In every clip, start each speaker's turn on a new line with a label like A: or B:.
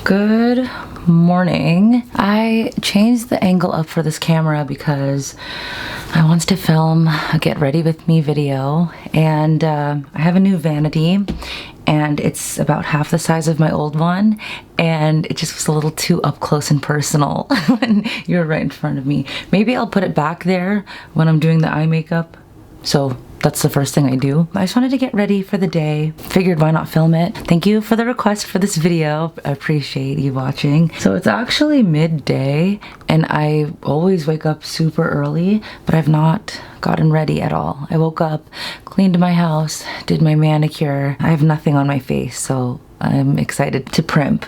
A: Good morning. I changed the angle up for this camera because I want to film a get ready with me video, and I have a new vanity and it's about half the size of my old one, and it just was a little too up close and personal when you're right in front of me. Maybe I'll put it back there when I'm doing the eye makeup, so that's the first thing I do. I just wanted to get ready for the day. Figured why not film it. Thank you for the request for this video. I appreciate you watching. So it's actually midday and I always wake up super early, but I've not gotten ready at all. I woke up, cleaned my house, did my manicure. I have nothing on my face, so I'm excited to primp.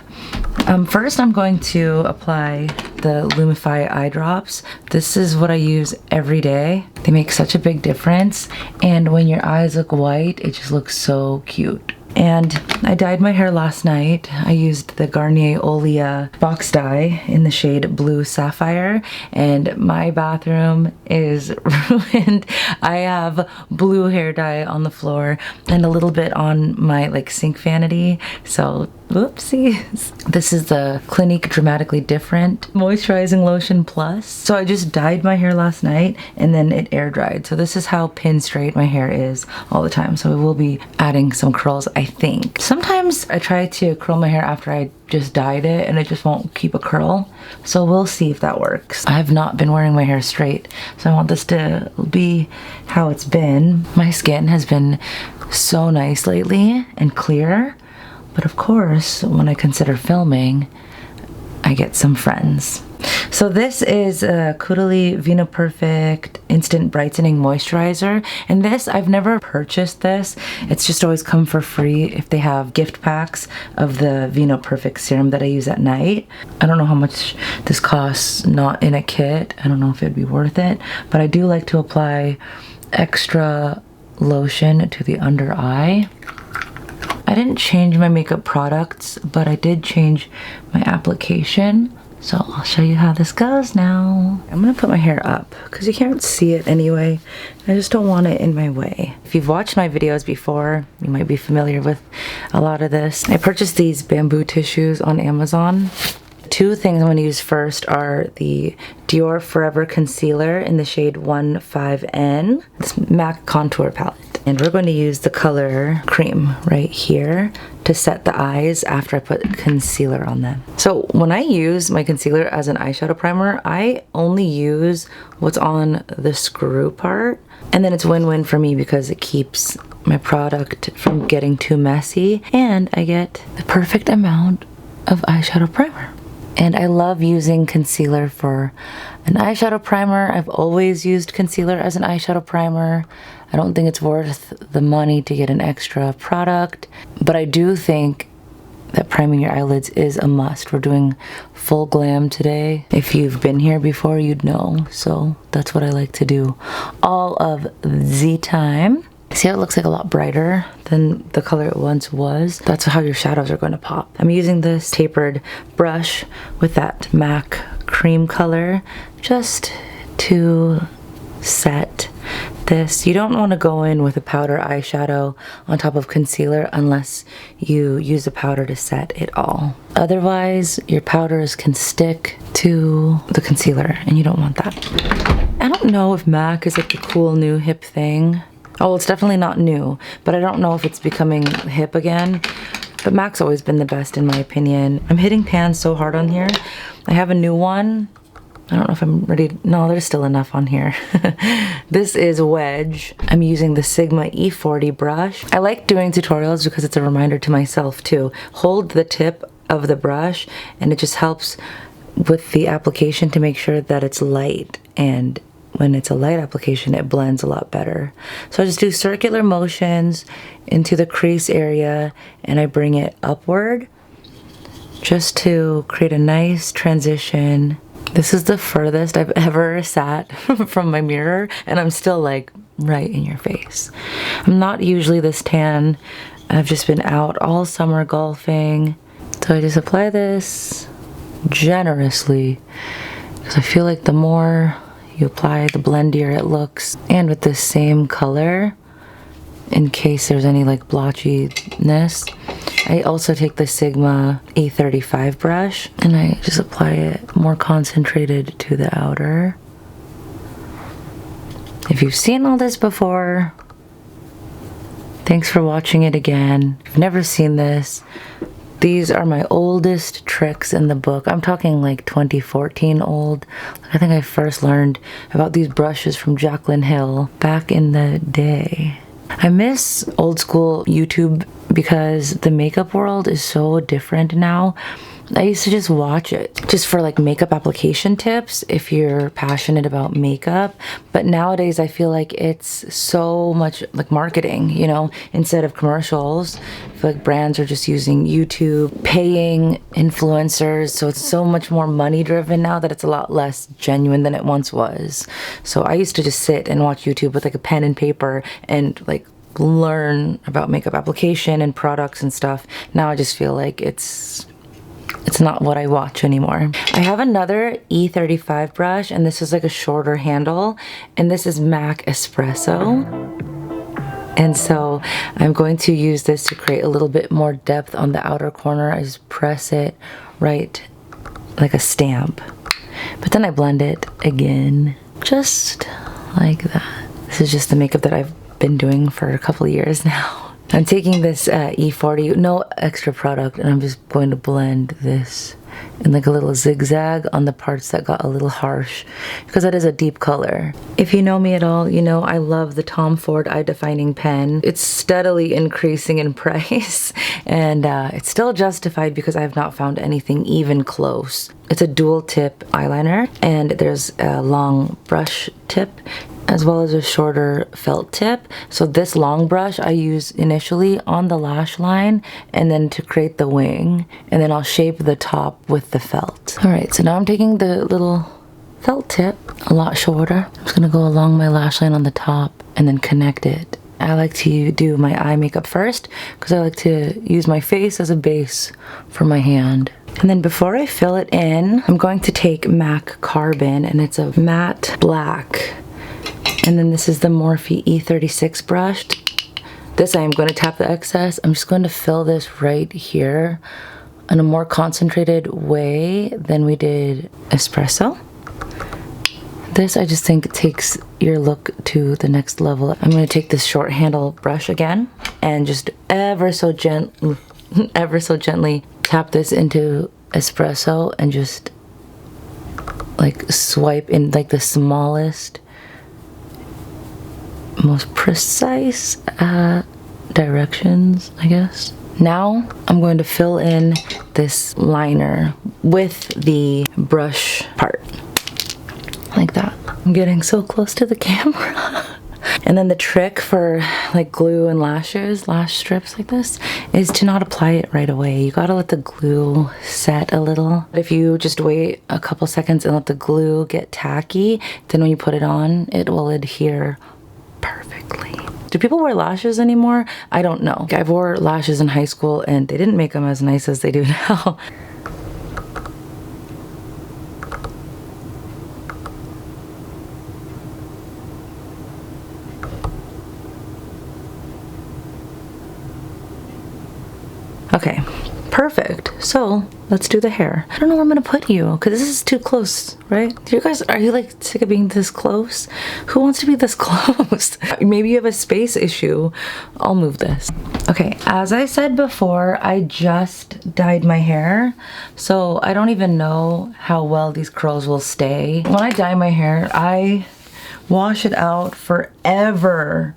A: First I'm going to apply the Lumify eye drops. This is what I use every day. They make such a big difference, and when your eyes look white, it just looks so cute. And I dyed my hair last night. I used the Garnier Ilia box dye in the shade Blue Sapphire, and my bathroom is ruined. I have blue hair dye on the floor and a little bit on my sink vanity, so whoopsies. This is the Clinique Dramatically Different Moisturizing Lotion Plus. So I just dyed my hair last night and then it air dried. So this is how pin straight my hair is all the time. So I will be adding some curls, I think. Sometimes I try to curl my hair after I just dyed it and it just won't keep a curl. So we'll see if that works. I have not been wearing my hair straight, so I want this to be how it's been. My skin has been so nice lately and clear. But of course, when I consider filming, I get some friends. So this is a Caudalie Vino Perfect Instant Brightening Moisturizer. And this, I've never purchased this. It's just always come for free if they have gift packs of the Vino Perfect serum that I use at night. I don't know how much this costs, not in a kit. I don't know if it'd be worth it. But I do like to apply extra lotion to the under eye. I didn't change my makeup products, but I did change my application. So I'll show you how this goes now. I'm gonna put my hair up because you can't see it anyway. I just don't want it in my way. If you've watched my videos before, you might be familiar with a lot of this. I purchased these bamboo tissues on Amazon. Two things I'm going to use first are the Dior Forever Concealer in the shade 15N. This MAC contour palette. And we're going to use the color Cream right here to set the eyes after I put concealer on them. So when I use my concealer as an eyeshadow primer, I only use what's on the screw part. And then it's win-win for me because it keeps my product from getting too messy and I get the perfect amount of eyeshadow primer. And I love using concealer for an eyeshadow primer. I've always used concealer as an eyeshadow primer. I don't think it's worth the money to get an extra product, but I do think that priming your eyelids is a must. We're doing full glam today. If you've been here before, you'd know. So that's what I like to do all of the time. See how it looks like a lot brighter than the color it once was? That's how your shadows are going to pop. I'm using this tapered brush with that MAC cream color just to set this. You don't want to go in with a powder eyeshadow on top of concealer unless you use a powder to set it all. Otherwise, your powders can stick to the concealer and you don't want that. I don't know if MAC is like the cool new hip thing. Oh, it's definitely not new, but I don't know if it's becoming hip again. But MAC's always been the best in my opinion. I'm hitting pans so hard on here. I have a new one. I don't know if I'm ready. No, there's still enough on here. This is Wedge. I'm using the Sigma E40 brush. I like doing tutorials because it's a reminder to myself to hold the tip of the brush, and it just helps with the application to make sure that it's light, and when it's a light application, it blends a lot better. So I just do circular motions into the crease area and I bring it upward just to create a nice transition. This is the furthest I've ever sat from my mirror and I'm still like right in your face. I'm not usually this tan. I've just been out all summer golfing. So I just apply this generously because I feel like the more you apply, the blendier it looks. And with this same color, in case there's any like blotchiness. I also take the Sigma E35 brush and I just apply it more concentrated to the outer. If you've seen all this before, thanks for watching it again. If you've never seen this, these are my oldest tricks in the book. I'm talking like 2014 old. I think I first learned about these brushes from Jaclyn Hill back in the day. I miss old school YouTube because the makeup world is so different now. I used to just watch it just for like makeup application tips if you're passionate about makeup. But nowadays I feel like it's so much like marketing, you know, instead of commercials. I feel like brands are just using YouTube, paying influencers. So it's so much more money driven now that it's a lot less genuine than it once was. So I used to just sit and watch YouTube with like a pen and paper and like learn about makeup application and products and stuff. Now I just feel like it's not what I watch anymore. I have another E35 brush and this is like a shorter handle and this is MAC Espresso. And so I'm going to use this to create a little bit more depth on the outer corner. I just press it right like a stamp. But then I blend it again, just like that. This is just the makeup that I've been doing for a couple of years now. I'm taking this E40, no extra product, and I'm just going to blend this in like a little zigzag on the parts that got a little harsh, because that is a deep color. If you know me at all, you know I love the Tom Ford Eye Defining pen. It's steadily increasing in price, and it's still justified because I have not found anything even close. It's a dual tip eyeliner, and there's a long brush tip as well as a shorter felt tip. So this long brush I use initially on the lash line and then to create the wing, and then I'll shape the top with the felt. All right, so now I'm taking the little felt tip, a lot shorter. I'm just gonna go along my lash line on the top and then connect it. I like to do my eye makeup first because I like to use my face as a base for my hand. And then before I fill it in, I'm going to take MAC Carbon, and it's a matte black. And then this is the Morphe E36 brush. This I am going to tap the excess. I'm just going to fill this right here in a more concentrated way than we did Espresso. This I just think takes your look to the next level. I'm going to take this short handle brush again and just ever so gently tap this into Espresso and just like swipe in like the smallest, most precise directions, I guess. Now I'm going to fill in this liner with the brush part, like that. I'm getting so close to the camera. And then the trick for like glue and lashes, lash strips like this, is to not apply it right away. You gotta let the glue set a little. If you just wait a couple seconds and let the glue get tacky, then when you put it on, it will adhere perfectly. Do people wear lashes anymore? I don't know. I wore lashes in high school and they didn't make them as nice as they do now. Okay, perfect. So let's do the hair. I don't know where I'm gonna put you because this is too close, right? You guys, are you like sick of being this close? Who wants to be this close? Maybe you have a space issue. I'll move this. Okay, as I said before, I just dyed my hair, so I don't even know how well these curls will stay. When I dye my hair, I wash it out forever.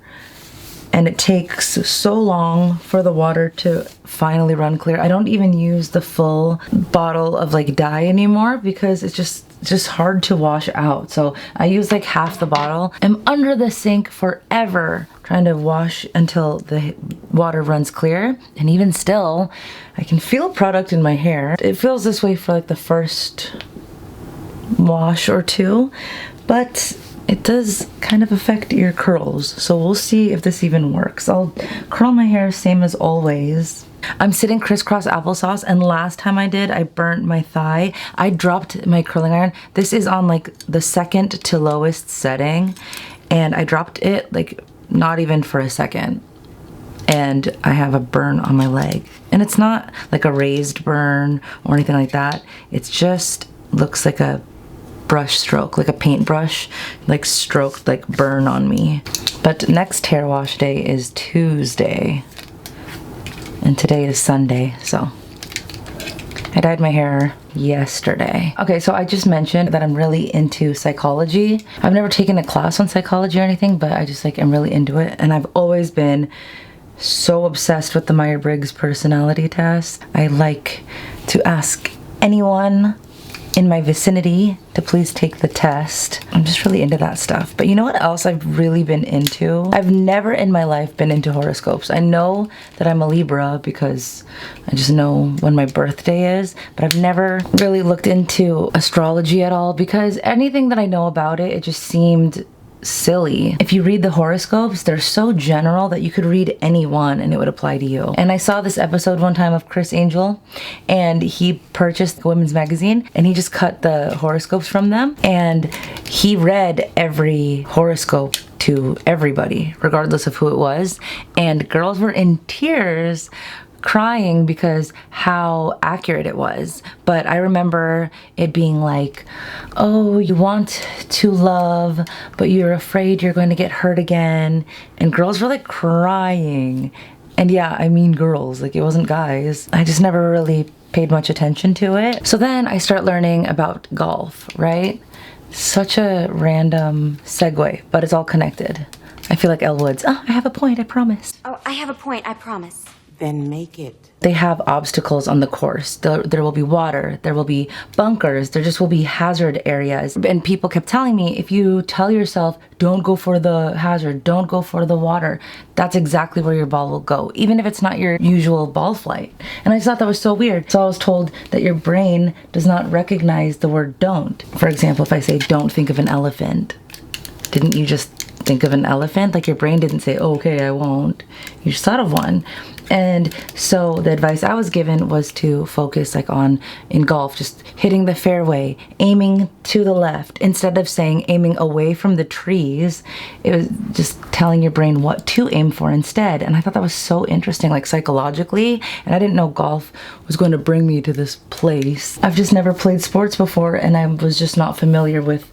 A: And it takes so long for the water to finally run clear. I don't even use the full bottle of like dye anymore because it's just hard to wash out. So I use like half the bottle. I'm under the sink forever trying to wash until the water runs clear. And even still, I can feel product in my hair. It feels this way for like the first wash or two, but it does kind of affect your curls, so we'll see if this even works. I'll curl my hair same as always. I'm sitting crisscross applesauce, and last time I did, I burnt my thigh. I dropped my curling iron. This is on like the second to lowest setting, and I dropped it like not even for a second. and I have a burn on my leg. And it's not like a raised burn or anything like that. It's just looks like a brush stroke, like a paintbrush, like stroked, like burn on me. But next hair wash day is Tuesday. And today is Sunday, so I dyed my hair yesterday. Okay, so I just mentioned that I'm really into psychology. I've never taken a class on psychology or anything, but I just like am really into it. And I've always been so obsessed with the Myers-Briggs personality test. I like to ask anyone in my vicinity to please take the test. I'm just really into that stuff. But you know what else I've really been into? I've never in my life been into horoscopes. I know that I'm a Libra because I just know when my birthday is, but I've never really looked into astrology at all because anything that I know about it, it just seemed silly. If you read the horoscopes, they're so general that you could read any one and it would apply to you. And I saw this episode one time of Chris Angel, and he purchased a women's magazine and he just cut the horoscopes from them, and he read every horoscope to everybody regardless of who it was, and girls were in tears crying because how accurate it was. But I remember it being like, oh, you want to love, but you're afraid you're going to get hurt again. And girls were like crying. And yeah, I mean girls, like it wasn't guys. I just never really paid much attention to it. So then I start learning about golf, right? Such a random segue, but it's all connected. I feel like Elle Woods. Oh, I have a point, I promise.
B: Oh, I have a point, I promise.
C: Then make it.
A: They have obstacles on the course. There will be water, there will be bunkers, there just will be hazard areas. And people kept telling me, if you tell yourself, don't go for the hazard, don't go for the water, that's exactly where your ball will go, even if it's not your usual ball flight. And I just thought that was so weird. So I was told that your brain does not recognize the word don't. For example, if I say, don't think of an elephant, didn't you just think of an elephant? Like your brain didn't say, oh, okay, I won't. You just thought of one. And so the advice I was given was to focus like on, in golf, just hitting the fairway, aiming to the left, instead of saying aiming away from the trees. It was just telling your brain what to aim for instead. And I thought that was so interesting, like psychologically. And I didn't know golf was going to bring me to this place. I've just never played sports before, and I was just not familiar with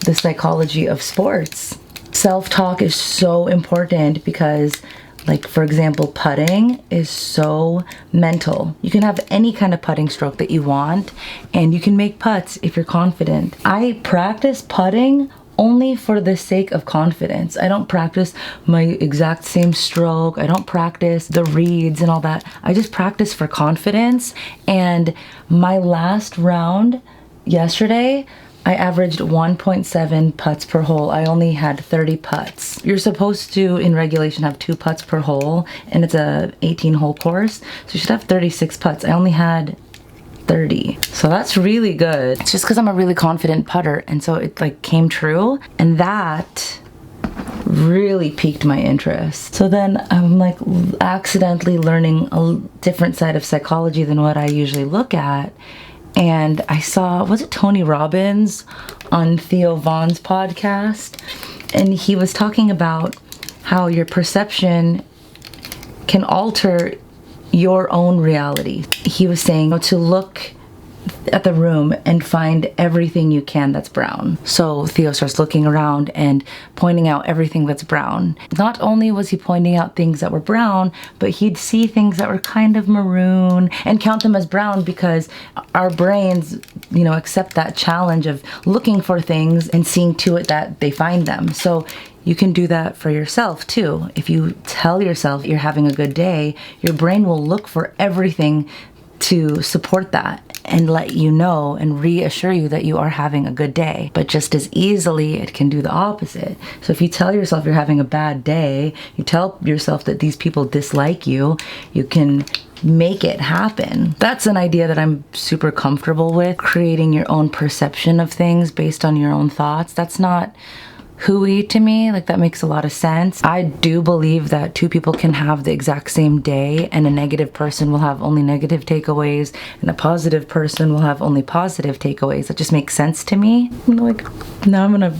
A: the psychology of sports. Self-talk is so important because, like, for example, putting is so mental. You can have any kind of putting stroke that you want, and you can make putts if you're confident. I practice putting only for the sake of confidence. I don't practice my exact same stroke. I don't practice the reads and all that. I just practice for confidence. And my last round yesterday, I averaged 1.7 putts per hole. I only had 30 putts. You're supposed to, in regulation, have 2 putts per hole, and it's a 18-hole course, so you should have 36 putts. I only had 30. So that's really good. It's just because I'm a really confident putter, and so it like came true, and that really piqued my interest. So then I'm like accidentally learning a different side of psychology than what I usually look at. And I saw, was it Tony Robbins on Theo Vaughn's podcast? And he was talking about how your perception can alter your own reality. He was saying to look at the room and find everything you can that's brown. So Theo starts looking around and pointing out everything that's brown. Not only was he pointing out things that were brown, but he'd see things that were kind of maroon and count them as brown because our brains, you know, accept that challenge of looking for things and seeing to it that they find them. So you can do that for yourself too. If you tell yourself you're having a good day, your brain will look for everything to support that and let you know and reassure you that you are having a good day. But just as easily, it can do the opposite. So if you tell yourself you're having a bad day, you tell yourself that these people dislike you, you can make it happen. That's an idea that I'm super comfortable with, creating your own perception of things based on your own thoughts. That's not hooey to me, like that makes a lot of sense. I do believe that 2 people can have the exact same day, and a negative person will have only negative takeaways and a positive person will have only positive takeaways. That just makes sense to me. I'm like, now I'm gonna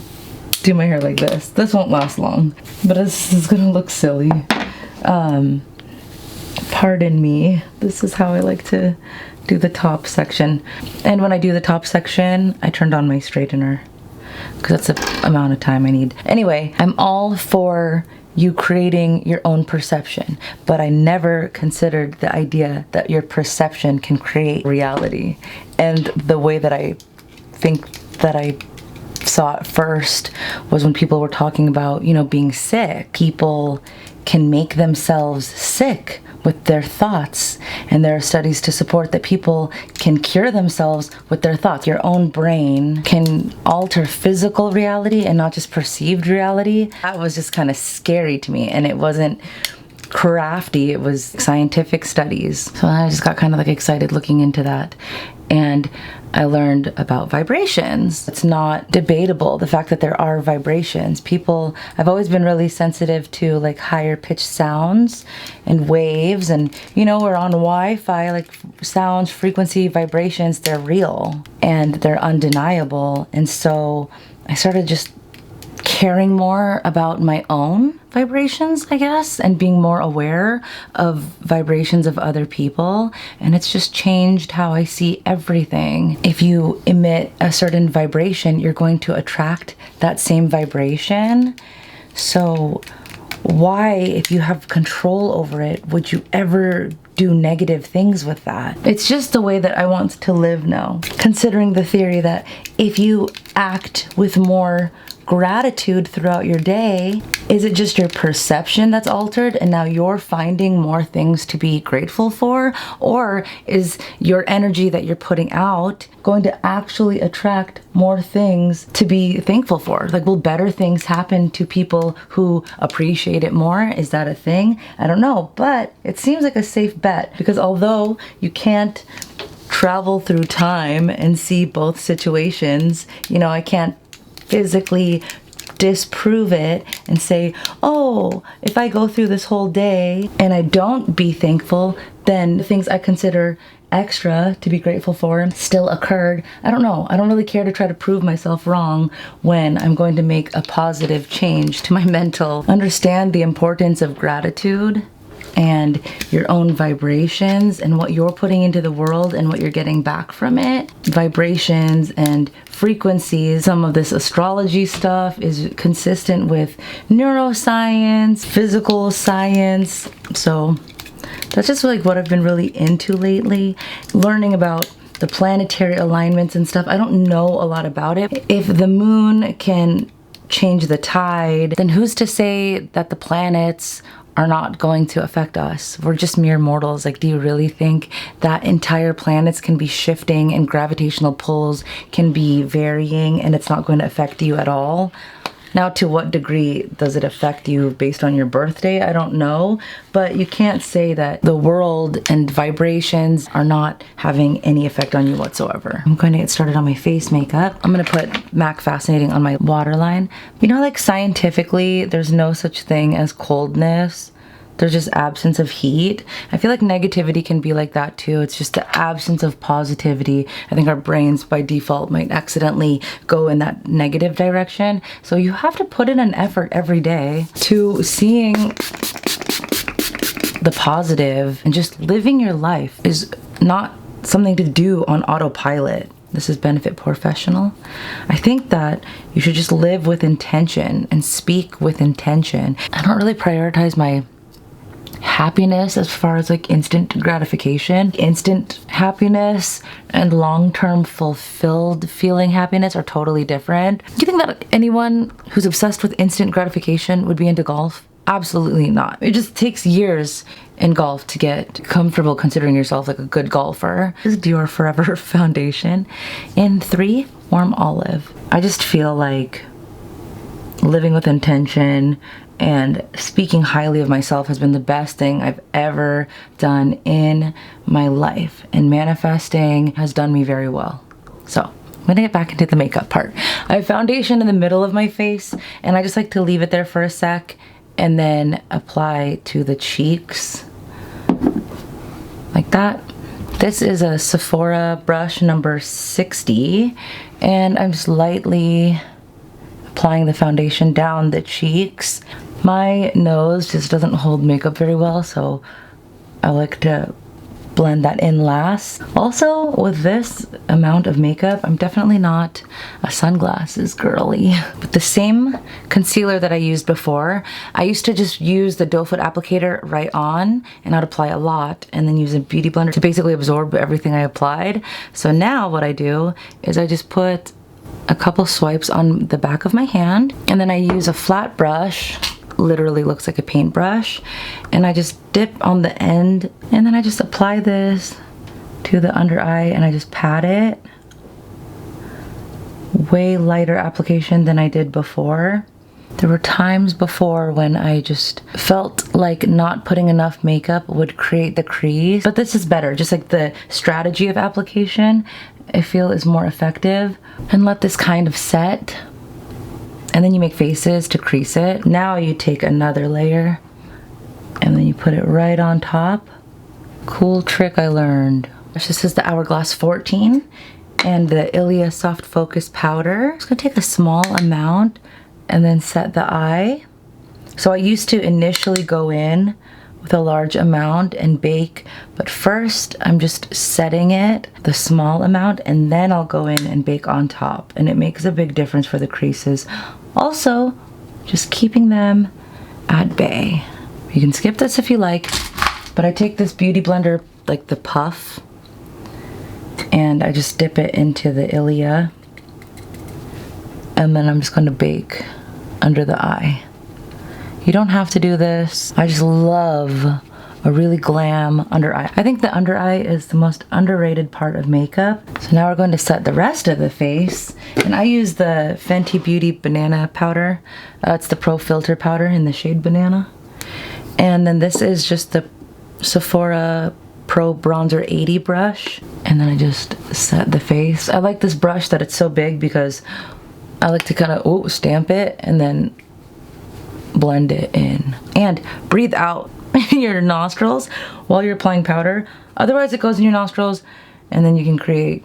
A: do my hair like this. This won't last long, but this is gonna look silly. Pardon me. This is how I like to do the top section. And when I do the top section, I turned on my straightener because that's the amount of time I need. Anyway, I'm all for you creating your own perception, but I never considered the idea that your perception can create reality. And the way that I think that I saw it first was when people were talking about, you know, being sick. People can make themselves sick with their thoughts, and there are studies to support that people can cure themselves with their thoughts. Your own brain can alter physical reality and not just perceived reality. That was just kind of scary to me, and it wasn't crafty, it was scientific studies. So I just got kind of like excited looking into that, and I learned about vibrations. It's not debatable, the fact that there are vibrations. I've always been really sensitive to like higher pitched sounds and waves, and you know, we're on Wi-Fi, like sounds, frequency, vibrations, they're real and they're undeniable. And so I started just caring more about my own vibrations, I guess, and being more aware of vibrations of other people. And it's just changed how I see everything. If you emit a certain vibration, you're going to attract that same vibration. So why, if you have control over it, would you ever do negative things with that? It's just the way that I want to live now. Considering the theory that if you act with more gratitude throughout your day, is it just your perception that's altered and now you're finding more things to be grateful for? Or is your energy that you're putting out going to actually attract more things to be thankful for? Like, will better things happen to people who appreciate it more? Is that a thing? I don't know, but it seems like a safe bet, because although you can't travel through time and see both situations, you know, I can't physically disprove it and say, oh, if I go through this whole day and I don't be thankful, then the things I consider extra to be grateful for still occurred. I don't know. I don't really care to try to prove myself wrong when I'm going to make a positive change to my mental. Understand the importance of gratitude and your own vibrations and what you're putting into the world and what you're getting back from it. Vibrations and frequencies. Some of this astrology stuff is consistent with neuroscience, physical science. So that's just like what I've been really into lately. Learning about the planetary alignments and stuff. I don't know a lot about it. If the moon can change the tide, then who's to say that the planets are not going to affect us? We're just mere mortals. Like, do you really think that entire planets can be shifting and gravitational pulls can be varying and it's not going to affect you at all? Now, to what degree does it affect you based on your birthday? I don't know, but you can't say that the world and vibrations are not having any effect on you whatsoever. I'm going to get started on my face makeup. I'm going to put MAC Fascinating on my waterline. You know, like scientifically, there's no such thing as coldness. There's just absence of heat. I feel like negativity can be like that too. It's just the absence of positivity. I think our brains by default might accidentally go in that negative direction. So you have to put in an effort every day to seeing the positive, and just living your life is not something to do on autopilot. This is Benefit Professional. I think that you should just live with intention and speak with intention. I don't really prioritize my happiness as far as like instant gratification. Instant happiness and long-term fulfilled feeling happiness are totally different. Do you think that anyone who's obsessed with instant gratification would be into golf? Absolutely not. It just takes years in golf to get comfortable considering yourself like a good golfer. This is Dior Forever Foundation in 3 Warm Olive. I just feel like living with intention and speaking highly of myself has been the best thing I've ever done in my life. And manifesting has done me very well. So I'm gonna get back into the makeup part. I have foundation in the middle of my face, and I just like to leave it there for a sec and then apply to the cheeks like that. This is a Sephora Brush number 60, and I'm just lightly applying the foundation down the cheeks. My nose just doesn't hold makeup very well, so I like to blend that in last. Also, with this amount of makeup, I'm definitely not a sunglasses girly. With the same concealer that I used before, I used to just use the doe foot applicator right on, and I'd apply a lot and then use a beauty blender to basically absorb everything I applied. So now what I do is I just put a couple swipes on the back of my hand, and then I use a flat brush, literally looks like a paintbrush, and I just dip on the end, and then I just apply this to the under eye, and I just pat it. Way lighter application than I did before. There were times before when I just felt like not putting enough makeup would create the crease, but this is better. Just like the strategy of application, I feel is more effective. And let this kind of set, and then you make faces to crease it. Now you take another layer and then you put it right on top. Cool trick I learned. This is the Hourglass 14 and the Ilia Soft Focus Powder. I'm just gonna take a small amount and then set the eye. So I used to initially go in with a large amount and bake, but first I'm just setting it, the small amount, and then I'll go in and bake on top, and it makes a big difference for the creases. Also, just keeping them at bay. You can skip this if you like, but I take this Beauty Blender, like the Puff, and I just dip it into the Ilia, and then I'm just going to bake under the eye. You don't have to do this. I just love a really glam under eye. I think the under eye is the most underrated part of makeup. So now we're going to set the rest of the face. And I use the Fenty Beauty Banana Powder. It's the Pro Filt'r powder in the shade Banana. And then this is just the Sephora Pro Bronzer 80 brush. And then I just set the face. I like this brush that it's so big because I like to kind of stamp it and then blend it in. And breathe out your nostrils while you're applying powder. Otherwise it goes in your nostrils and then you can create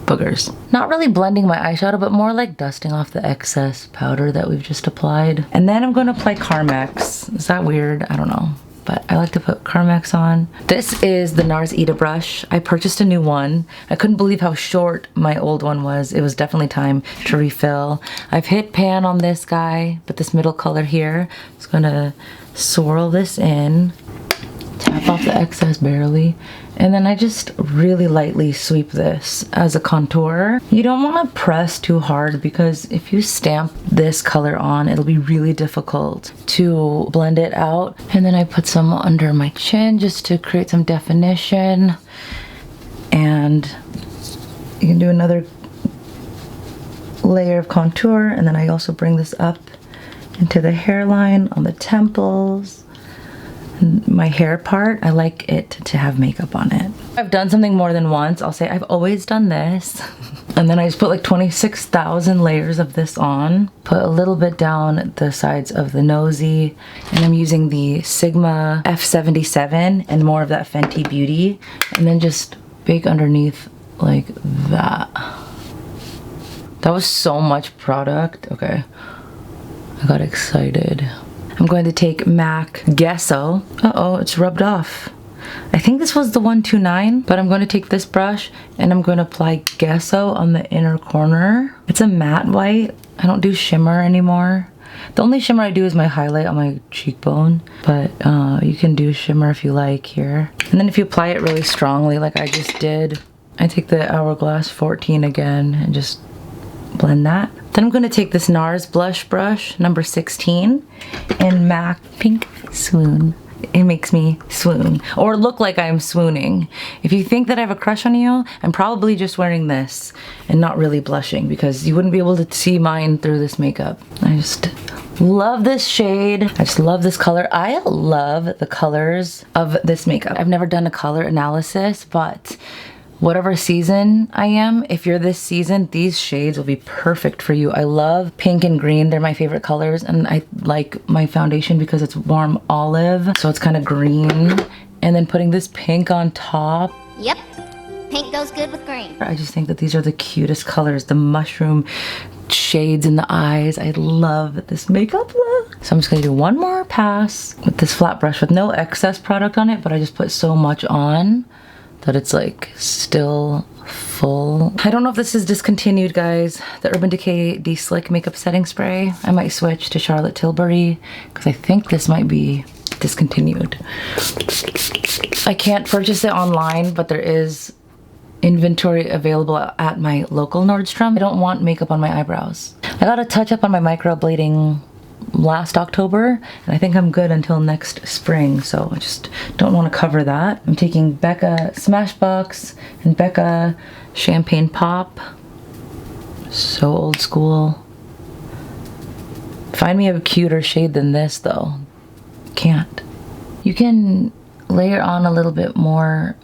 A: boogers. Not really blending my eyeshadow, but more like dusting off the excess powder that we've just applied. And then I'm going to apply Carmex. Is that weird? I don't know. But I like to put Carmex on. This is the Nars Ita Brush. I purchased a new one. I couldn't believe how short my old one was. It was definitely time to refill. I've hit pan on this guy, but this middle color here. I'm just gonna swirl this in, tap off the excess barely, and then I just really lightly sweep this as a contour. You don't want to press too hard because if you stamp this color on, it'll be really difficult to blend it out. And then I put some under my chin just to create some definition. And you can do another layer of contour, and then I also bring this up into the hairline on the temples. My hair part, I like it to have makeup on it. I've done something more than once. I'll say I've always done this. And then I just put like 26,000 layers of this on. Put a little bit down the sides of the nosy. And I'm using the Sigma F77 and more of that Fenty Beauty. And then just bake underneath like that. That was so much product. Okay, I got excited. I'm going to take MAC Gesso. Uh-oh, it's rubbed off. I think this was the 129, but I'm going to take this brush and I'm going to apply Gesso on the inner corner. It's a matte white. I don't do shimmer anymore. The only shimmer I do is my highlight on my cheekbone, but you can do shimmer if you like here. And then if you apply it really strongly like I just did, I take the Hourglass 14 again and just blend that. Then I'm going to take this Nars blush brush, number 16, and MAC Pink Swoon. It makes me swoon, or look like I'm swooning. If you think that I have a crush on you, I'm probably just wearing this and not really blushing because you wouldn't be able to see mine through this makeup. I just love this shade. I just love this color. I love the colors of this makeup. I've never done a color analysis, but whatever season I am, if you're this season, these shades will be perfect for you. I love pink and green. They're my favorite colors, and I like my foundation because it's warm olive, so it's kind of green. And then putting this pink on top.
B: Yep. Pink goes good with green.
A: I just think that these are the cutest colors. The mushroom shades in the eyes. I love this makeup look. So I'm just gonna do one more pass with this flat brush with no excess product on it, but I just put so much on that it's like still full. I don't know if this is discontinued, guys. The Urban Decay DeSlick makeup setting spray. I might switch to Charlotte Tilbury because I think this might be discontinued. I can't purchase it online, but there is inventory available at my local Nordstrom. I don't want makeup on my eyebrows. I got a touch up on my microblading last October, and I think I'm good until next spring, so I just don't want to cover that. I'm taking Becca Smashbox and Becca Champagne Pop. So old school. Find me a cuter shade than this though. Can't. You can layer on a little bit more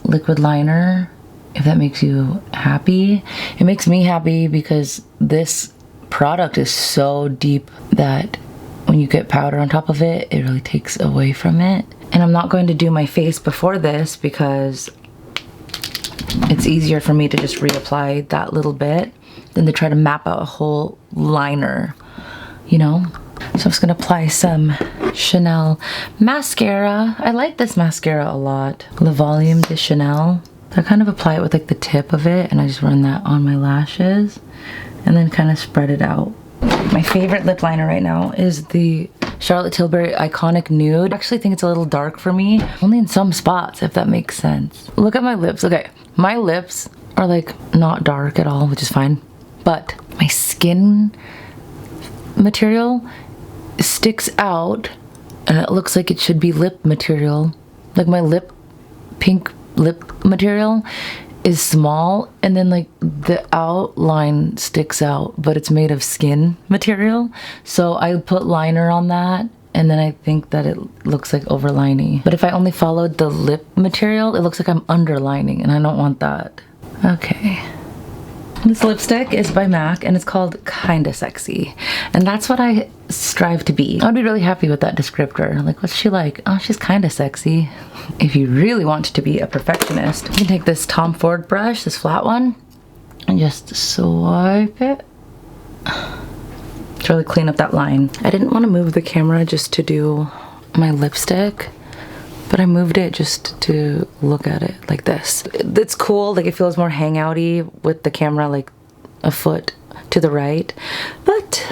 A: liquid liner if that makes you happy. It makes me happy because this product is so deep that when you get powder on top of it, it really takes away from it. And I'm not going to do my face before this because it's easier for me to just reapply that little bit than to try to map out a whole liner, you know? So I'm just gonna apply some Chanel mascara. I like this mascara a lot. Le Volume de Chanel. I kind of apply it with like the tip of it, and I just run that on my lashes and then kind of spread it out. My favorite lip liner right now is the Charlotte Tilbury Iconic Nude. I actually think it's a little dark for me, only in some spots, if that makes sense. Look at my lips. Okay, my lips are like not dark at all, which is fine, but my skin material sticks out and it looks like it should be lip material. Like my pink lip material is small, and then like the outline sticks out, but it's made of skin material. So I put liner on that, and then I think that it looks like overlining. But if I only followed the lip material, it looks like I'm underlining, and I don't want that. Okay. This lipstick is by MAC, and it's called Kinda Sexy. And that's what I strive to be. I'd be really happy with that descriptor. Like, what's she like? Oh, she's kinda sexy. If you really want to be a perfectionist, you can take this Tom Ford brush, this flat one, and just swipe it to really clean up that line. I didn't want to move the camera just to do my lipstick, but I moved it just to look at it like this. It's cool, like it feels more hangouty with the camera like a foot to the right, but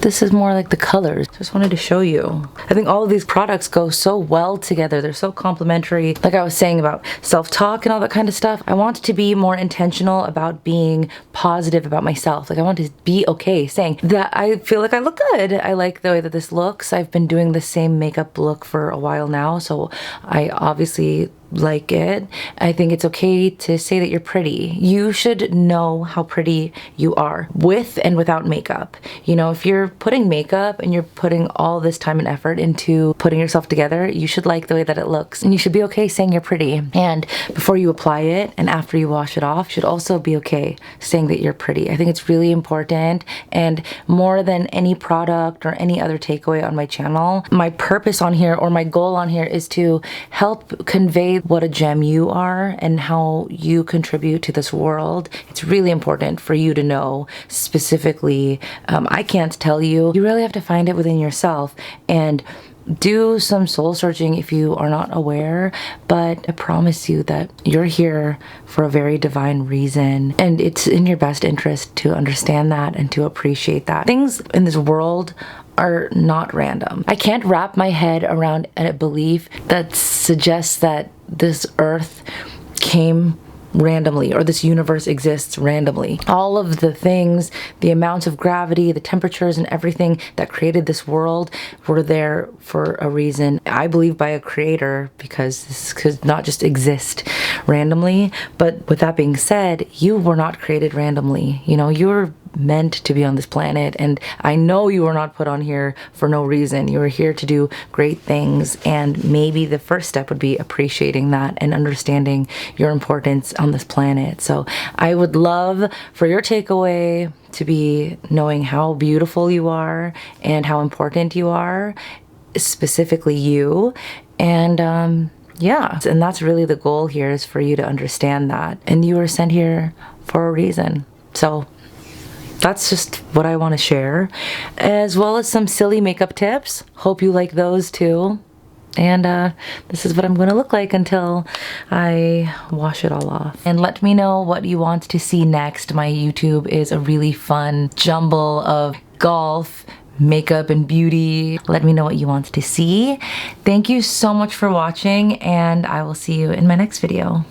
A: this is more like the colors. Just wanted to show you. I think all of these products go so well together. They're so complementary. Like I was saying about self-talk and all that kind of stuff, I want to be more intentional about being positive about myself. Like I want to be okay saying that I feel like I look good. I like the way that this looks. I've been doing the same makeup look for a while now, so I obviously like it. I think it's okay to say that you're pretty. You should know how pretty you are with and without makeup. You know, if you're putting makeup and you're putting all this time and effort into putting yourself together, you should like the way that it looks, and you should be okay saying you're pretty. And before you apply it and after you wash it off, you should also be okay saying that you're pretty. I think it's really important, and more than any product or any other takeaway on my channel, my purpose on here or my goal on here is to help convey what a gem you are and how you contribute to this world. It's really important for you to know specifically. I can't tell you. You really have to find it within yourself and do some soul searching if you are not aware, but I promise you that you're here for a very divine reason, and it's in your best interest to understand that and to appreciate that. Things in this world are not random. I can't wrap my head around a belief that suggests that this earth came randomly or this universe exists randomly. All of the things, the amounts of gravity, the temperatures and everything that created this world were there for a reason. I believe by a creator, because this could not just exist randomly. But with that being said, you were not created randomly. You know, you were meant to be on this planet, and I know you were not put on here for no reason. You were here to do great things, and maybe the first step would be appreciating that and understanding your importance on this planet. So I would love for your takeaway to be knowing how beautiful you are and how important you are, specifically you, and yeah, and that's really the goal here, is for you to understand that. And you were sent here for a reason. So that's just what I want to share, as well as some silly makeup tips. Hope you like those too. And this is what I'm going to look like until I wash it all off. And let me know what you want to see next. My YouTube is a really fun jumble of golf, makeup, and beauty. Let me know what you want to see. Thank you so much for watching, and I will see you in my next video.